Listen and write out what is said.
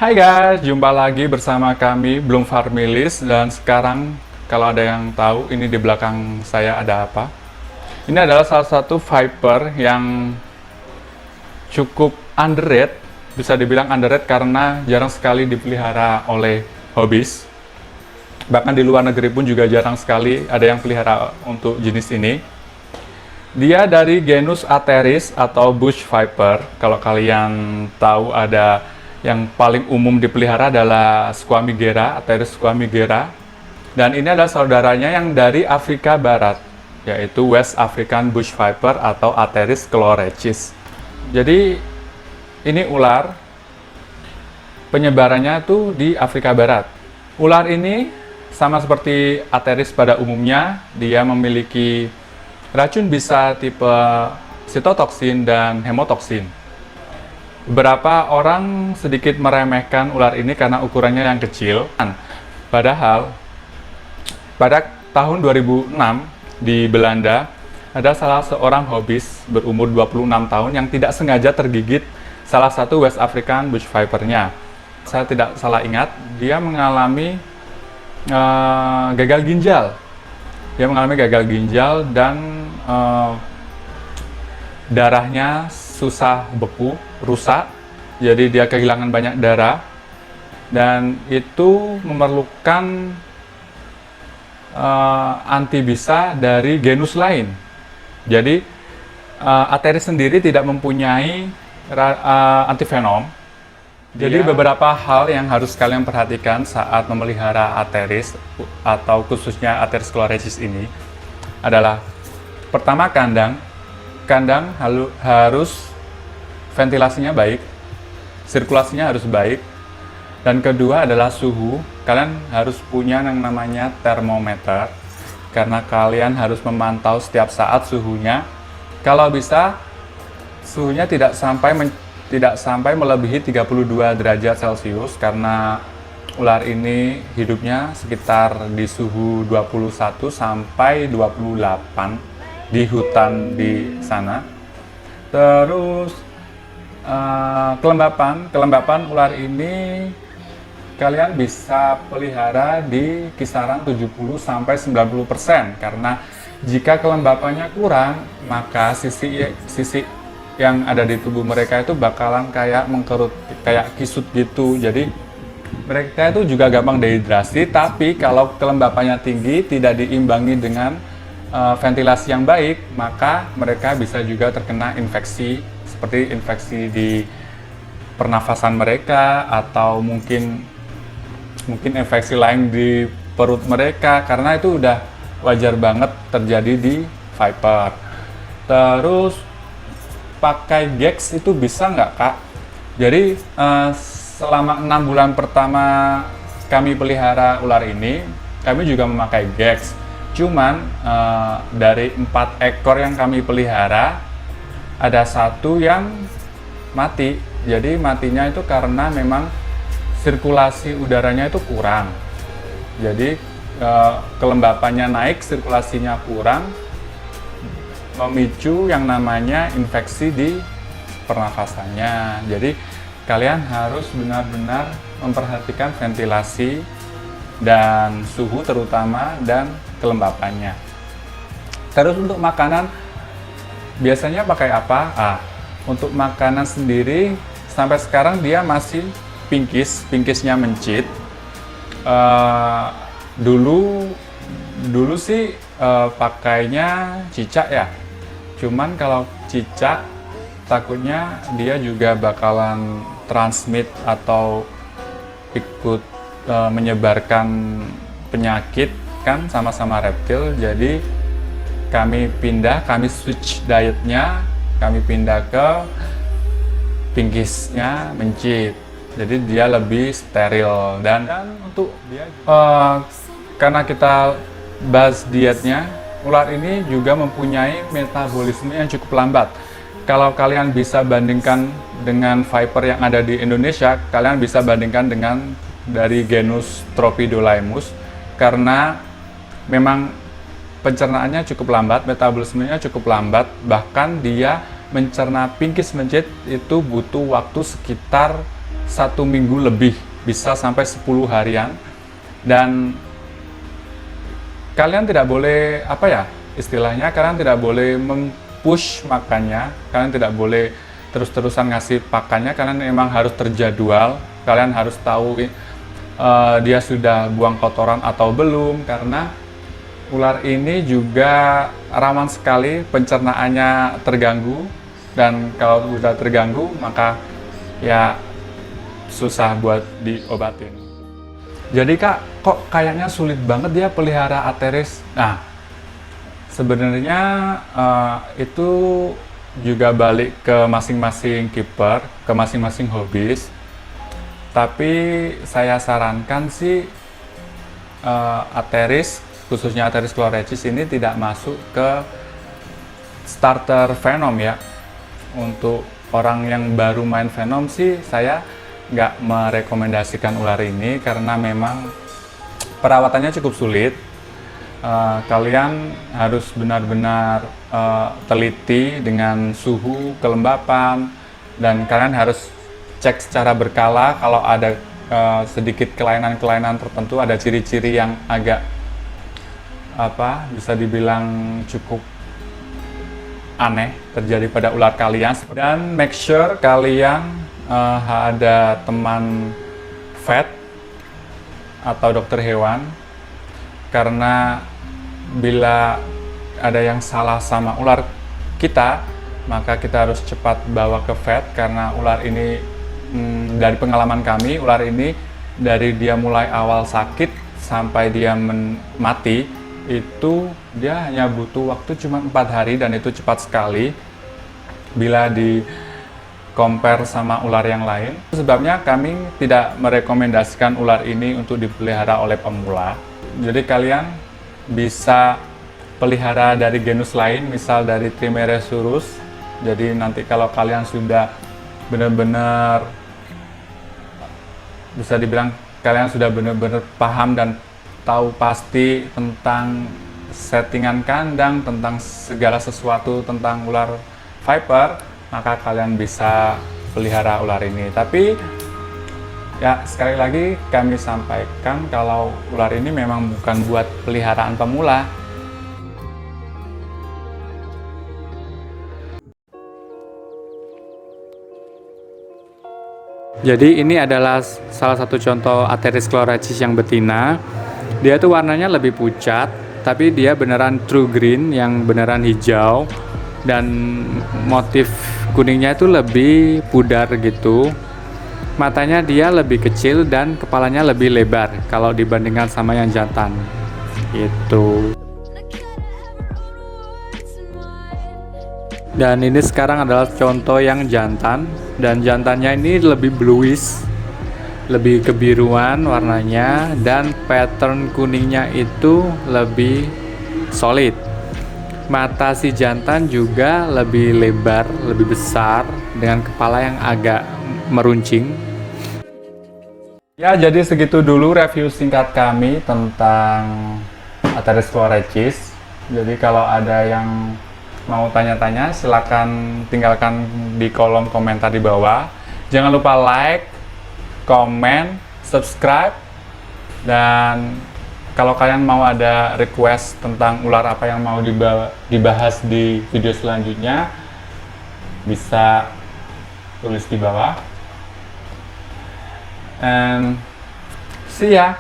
Hai guys, jumpa lagi bersama kami Bloom Farmilis, dan sekarang kalau ada yang tahu ini di belakang saya ada apa? Ini adalah salah satu viper yang cukup underrated, bisa dibilang underrated karena jarang sekali dipelihara oleh hobis. Bahkan di luar negeri pun juga jarang sekali ada yang pelihara untuk jenis ini. Dia dari genus Atheris atau bush viper. Kalau kalian tahu, ada yang paling umum dipelihara adalah Squamigera, Atheris squamigera. Dan ini adalah saudaranya yang dari Afrika Barat, yaitu West African Bush Viper atau Atheris chlorhechis. Jadi ini ular penyebarannya tuh di Afrika Barat. Ular ini sama seperti Atheris pada umumnya, dia memiliki racun bisa tipe sitotoksin dan hemotoksin. Beberapa orang sedikit meremehkan ular ini karena ukurannya yang kecil. Padahal pada tahun 2006 di Belanda ada salah seorang hobis berumur 26 tahun yang tidak sengaja tergigit salah satu West African Bush Viper-nya. Saya tidak salah ingat, dia mengalami gagal ginjal. Dia mengalami gagal ginjal dan darahnya susah beku, rusak. Jadi dia kehilangan banyak darah dan itu memerlukan antibisa dari genus lain. Jadi Atheris sendiri tidak mempunyai antivenom. Jadi beberapa hal yang harus kalian perhatikan saat memelihara Atheris atau khususnya Atheris chlorhechis ini adalah: pertama, kandang harus ventilasinya baik, sirkulasinya harus baik, dan kedua adalah suhu. Kalian harus punya yang namanya termometer karena kalian harus memantau setiap saat suhunya. Kalau bisa suhunya tidak sampai melebihi 32 derajat Celcius karena ular ini hidupnya sekitar di suhu 21 sampai 28 di hutan di sana. Terus kelembapan ular ini kalian bisa pelihara di kisaran 70 sampai 90% karena jika kelembapannya kurang, maka sisi yang ada di tubuh mereka itu bakalan kayak mengkerut, kayak kisut gitu. Jadi mereka itu juga gampang dehidrasi. Tapi kalau kelembapannya tinggi, tidak diimbangi dengan ventilasi yang baik, maka mereka bisa juga terkena infeksi seperti infeksi di pernafasan mereka atau mungkin infeksi lain di perut mereka, karena itu udah wajar banget terjadi di viper. Terus pakai GEX itu bisa nggak, Kak? Jadi selama 6 bulan pertama kami pelihara ular ini, kami juga memakai GEX. Cuman dari 4 ekor yang kami pelihara, ada satu yang mati. Jadi matinya itu karena memang sirkulasi udaranya itu kurang. Jadi kelembapannya naik, sirkulasinya kurang, memicu yang namanya infeksi di pernafasannya. Jadi kalian harus benar-benar memperhatikan ventilasi dan suhu terutama dan kelembapannya. Terus untuk makanan biasanya pakai apa? Untuk makanan sendiri sampai sekarang dia masih pinkisnya mencit. Dulu sih pakainya cicak ya. Cuman kalau cicak takutnya dia juga bakalan transmit atau ikut menyebarkan penyakit kan, sama-sama reptil. Jadi kami switch dietnya, kami pindah ke pinkisnya mencit. Jadi dia lebih steril dan untuk dia karena kita bahas dietnya, ular ini juga mempunyai metabolisme yang cukup lambat. Kalau kalian bisa bandingkan dengan viper yang ada di Indonesia, kalian bisa bandingkan dengan dari genus Tropidolaimus karena memang pencernaannya cukup lambat, metabolismenya cukup lambat. Bahkan dia mencerna pinkis mencit itu butuh waktu sekitar 1 minggu lebih, bisa sampai 10 harian. Dan kalian tidak boleh, apa ya istilahnya, kalian tidak boleh mempush makannya, kalian tidak boleh terus-terusan ngasih pakannya, kalian memang harus terjadwal, kalian harus tahu dia sudah buang kotoran atau belum, karena ular ini juga rawan sekali pencernaannya terganggu, dan kalau sudah terganggu maka ya susah buat diobatin. Jadi kak, kok kayaknya sulit banget dia pelihara Atheris? Nah, sebenarnya itu juga balik ke masing-masing keeper, ke masing-masing hobis. Tapi saya sarankan sih Atheris, khususnya Atheris chlorhexis ini tidak masuk ke starter Venom ya. Untuk orang yang baru main Venom sih saya nggak merekomendasikan ular ini karena memang perawatannya cukup sulit. Kalian harus benar-benar teliti dengan suhu, kelembapan, dan kalian harus cek secara berkala kalau ada sedikit kelainan-kelainan tertentu, ada ciri-ciri yang agak bisa dibilang cukup aneh terjadi pada ular kalian. Dan make sure kalian ada teman vet atau dokter hewan, karena bila ada yang salah sama ular kita, maka kita harus cepat bawa ke vet, karena ular ini dari pengalaman kami, ular ini dari dia mulai awal sakit sampai dia mati itu dia hanya butuh waktu cuma 4 hari, dan itu cepat sekali bila di compare sama ular yang lain. Sebabnya kami tidak merekomendasikan ular ini untuk dipelihara oleh pemula. Jadi kalian bisa pelihara dari genus lain, misal dari Trimeresurus. Jadi nanti kalau kalian sudah benar-benar, bisa dibilang kalian sudah benar-benar paham dan tahu pasti tentang settingan kandang, tentang segala sesuatu tentang ular viper, maka kalian bisa pelihara ular ini. Tapi ya sekali lagi kami sampaikan kalau ular ini memang bukan buat peliharaan pemula. Jadi ini adalah salah satu contoh Atheris chlorhexis yang betina. Dia tuh warnanya lebih pucat, tapi dia beneran true green yang beneran hijau, dan motif kuningnya itu lebih pudar gitu. Matanya dia lebih kecil dan kepalanya lebih lebar kalau dibandingkan sama yang jantan gitu. Dan ini sekarang adalah contoh yang jantan, dan jantannya ini lebih bluish, lebih kebiruan warnanya, dan pattern kuningnya itu lebih solid. Mata si jantan juga lebih lebar, lebih besar, dengan kepala yang agak meruncing. Ya, jadi segitu dulu review singkat kami tentang Atheris chlorhexis. Jadi kalau ada yang mau tanya-tanya, silakan tinggalkan di kolom komentar di bawah. Jangan lupa like, komen, subscribe, dan kalau kalian mau ada request tentang ular apa yang mau dibahas di video selanjutnya, bisa tulis di bawah. And see ya!